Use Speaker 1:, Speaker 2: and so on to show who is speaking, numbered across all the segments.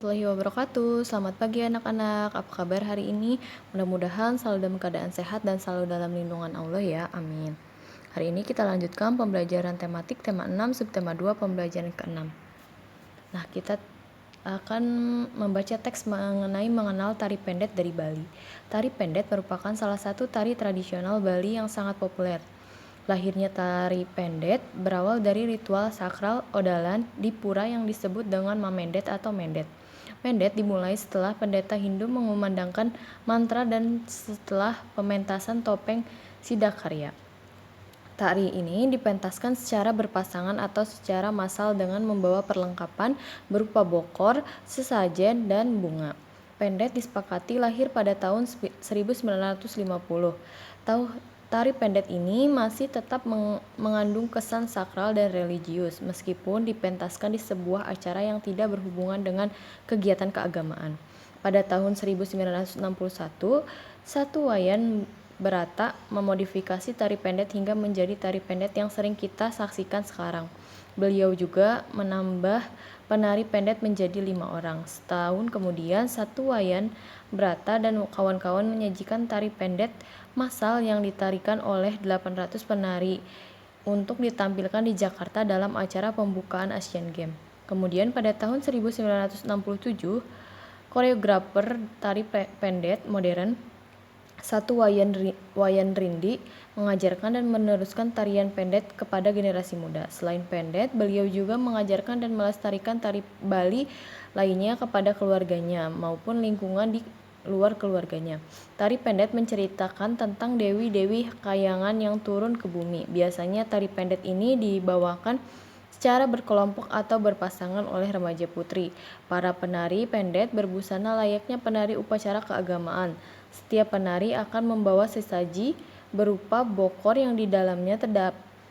Speaker 1: Warahmatullahi wabarakatuh. Selamat pagi anak-anak. Apa kabar hari ini? Mudah-mudahan selalu dalam keadaan sehat dan selalu dalam lindungan Allah ya. Amin. Hari ini kita lanjutkan pembelajaran tematik tema 6 subtema 2 pembelajaran ke-6. Nah, kita akan membaca teks mengenai mengenal tari pendet dari Bali. Tari pendet merupakan salah satu tari tradisional Bali yang sangat populer. Lahirnya tari pendet berawal dari ritual sakral Odalan di pura yang disebut dengan Mamendet atau Mendet. Mendet dimulai setelah pendeta Hindu mengumandangkan mantra dan setelah pementasan topeng Sidakarya. Tari ini dipentaskan secara berpasangan atau secara massal dengan membawa perlengkapan berupa bokor, sesajen, dan bunga. Pendet disepakati lahir pada tahun 1950. Tari pendet ini masih tetap mengandung kesan sakral dan religius meskipun dipentaskan di sebuah acara yang tidak berhubungan dengan kegiatan keagamaan. Pada tahun 1961, satu wayan Berata memodifikasi tari pendet hingga menjadi tari pendet yang sering kita saksikan sekarang. Beliau juga menambah penari pendet menjadi 5 orang. Setahun kemudian, satu wayan Brata dan kawan-kawan menyajikan tari pendet massal yang ditarikan oleh 800 penari untuk ditampilkan di Jakarta dalam acara pembukaan Asian Games. Kemudian pada tahun 1967, koreografer tari pendet modern satu wayan Rindi mengajarkan dan meneruskan tarian pendet kepada generasi muda. Selain pendet, beliau juga mengajarkan dan melestarikan tari Bali lainnya kepada keluarganya maupun lingkungan di luar keluarganya. Tari pendet menceritakan tentang dewi-dewi kayangan yang turun ke bumi. Biasanya tari pendet ini dibawakan secara berkelompok atau berpasangan oleh remaja putri. Para penari pendet berbusana layaknya penari upacara keagamaan. Setiap penari akan membawa sesaji berupa bokor yang di dalamnya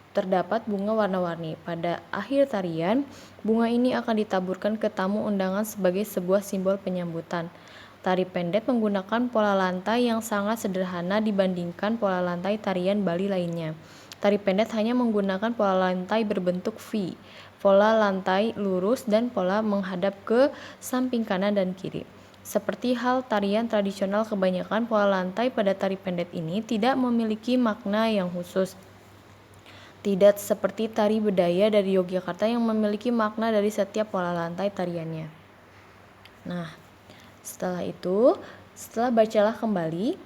Speaker 1: terdapat bunga warna-warni. Pada akhir tarian, bunga ini akan ditaburkan ke tamu undangan sebagai sebuah simbol penyambutan. Tari pendet menggunakan pola lantai yang sangat sederhana dibandingkan pola lantai tarian Bali lainnya. Tari pendet hanya menggunakan pola lantai berbentuk V, pola lantai lurus, dan pola menghadap ke samping kanan dan kiri. Seperti hal tarian tradisional, kebanyakan pola lantai pada tari pendet ini tidak memiliki makna yang khusus. Tidak seperti tari bedaya dari Yogyakarta yang memiliki makna dari setiap pola lantai tariannya. Nah, setelah bacalah kembali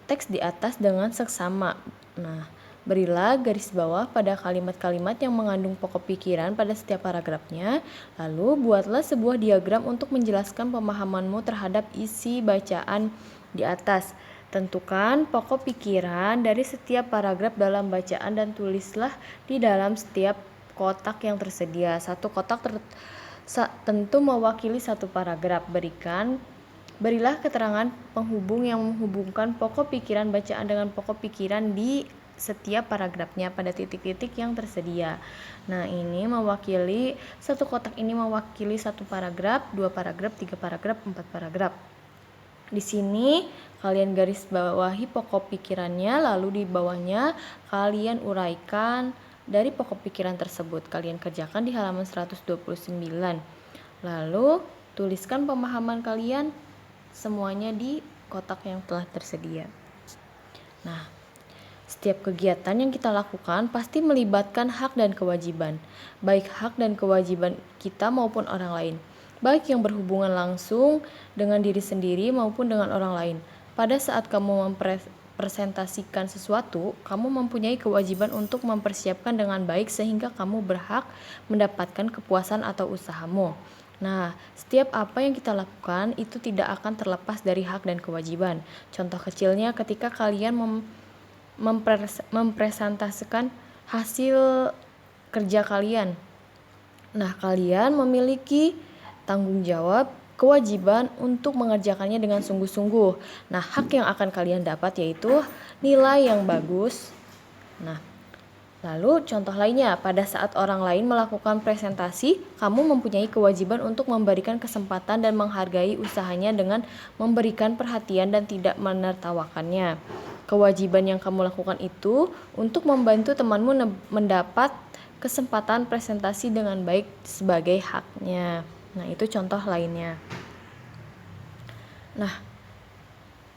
Speaker 1: teks di atas dengan seksama. Nah, berilah garis bawah pada kalimat-kalimat yang mengandung pokok pikiran pada setiap paragrafnya. Lalu buatlah sebuah diagram untuk menjelaskan pemahamanmu terhadap isi bacaan di atas. Tentukan pokok pikiran dari setiap paragraf dalam bacaan dan tulislah di dalam setiap kotak yang tersedia. Satu kotak tentu mewakili satu paragraf. Berilah keterangan penghubung yang menghubungkan pokok pikiran bacaan dengan pokok pikiran di setiap paragrafnya pada titik-titik yang tersedia. Nah, ini mewakili satu kotak ini mewakili satu paragraf, 2 paragraf, 3 paragraf, 4 paragraf. Di sini kalian garis bawahi pokok pikirannya, lalu di bawahnya kalian uraikan dari pokok pikiran tersebut. Kalian kerjakan di halaman 129. Lalu tuliskan pemahaman kalian semuanya di kotak yang telah tersedia. Nah, setiap kegiatan yang kita lakukan pasti melibatkan hak dan kewajiban, baik hak dan kewajiban kita maupun orang lain, baik yang berhubungan langsung dengan diri sendiri maupun dengan orang lain. Pada saat kamu mempresentasikan sesuatu, kamu mempunyai kewajiban untuk mempersiapkan dengan baik sehingga kamu berhak mendapatkan kepuasan atau usahamu. Nah, setiap apa yang kita lakukan itu tidak akan terlepas dari hak dan kewajiban. Contoh kecilnya ketika kalian mempresentasikan hasil kerja kalian. Nah, kalian memiliki tanggung jawab, kewajiban untuk mengerjakannya dengan sungguh-sungguh. Nah, hak yang akan kalian dapat yaitu nilai yang bagus. Nah, lalu contoh lainnya, pada saat orang lain melakukan presentasi, kamu mempunyai kewajiban untuk memberikan kesempatan dan menghargai usahanya dengan memberikan perhatian dan tidak menertawakannya. Kewajiban yang kamu lakukan itu untuk membantu temanmu mendapat kesempatan presentasi dengan baik sebagai haknya. Nah, itu contoh lainnya. Nah,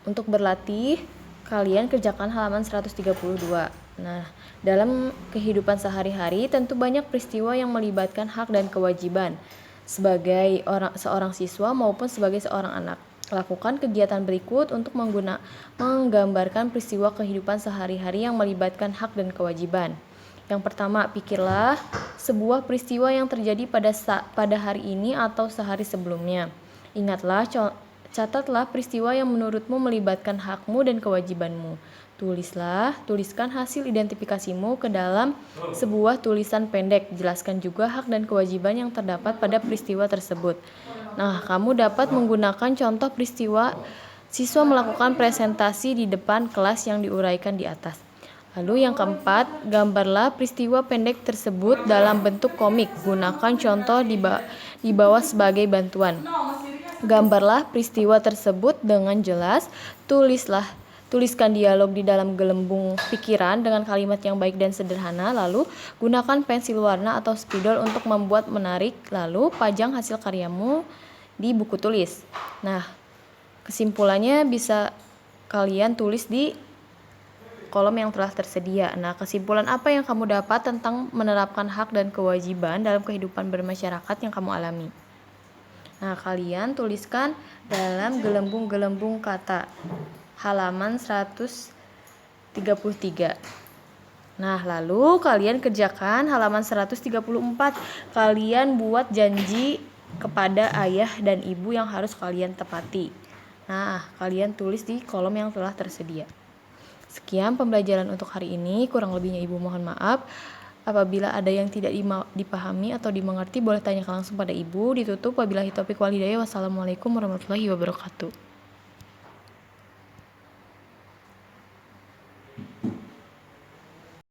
Speaker 1: untuk berlatih, kalian kerjakan halaman 132. Nah, dalam kehidupan sehari-hari tentu banyak peristiwa yang melibatkan hak dan kewajiban. Sebagai seorang siswa maupun sebagai seorang anak, lakukan kegiatan berikut untuk menggambarkan peristiwa kehidupan sehari-hari yang melibatkan hak dan kewajiban. Yang pertama, pikirlah sebuah peristiwa yang terjadi pada hari ini atau sehari sebelumnya. Ingatlah, catatlah peristiwa yang menurutmu melibatkan hakmu dan kewajibanmu. Tuliskan hasil identifikasimu ke dalam sebuah tulisan pendek. Jelaskan juga hak dan kewajiban yang terdapat pada peristiwa tersebut. Nah, kamu dapat menggunakan contoh peristiwa siswa melakukan presentasi di depan kelas yang diuraikan di atas. Lalu yang keempat, gambarlah peristiwa pendek tersebut dalam bentuk komik. Gunakan contoh di bawah sebagai bantuan. Gambarlah peristiwa tersebut dengan jelas. Tuliskan dialog di dalam gelembung pikiran dengan kalimat yang baik dan sederhana. Lalu gunakan pensil warna atau spidol untuk membuat menarik. Lalu pajang hasil karyamu di buku tulis. Nah, kesimpulannya bisa kalian tulis di kolom yang telah tersedia. Nah, kesimpulan apa yang kamu dapat tentang menerapkan hak dan kewajiban dalam kehidupan bermasyarakat yang kamu alami? Nah, kalian tuliskan dalam gelembung-gelembung kata. Halaman 133. Nah, lalu kalian kerjakan halaman 134. Kalian buat janji kepada ayah dan ibu yang harus kalian tepati. Nah, kalian tulis di kolom yang telah tersedia. Sekian pembelajaran untuk hari ini, kurang lebihnya Ibu mohon maaf. Apabila ada yang tidak dipahami atau dimengerti, boleh tanyakan langsung pada Ibu. Ditutup, wabillahi taufiq wal hidayah. Wassalamualaikum warahmatullahi wabarakatuh.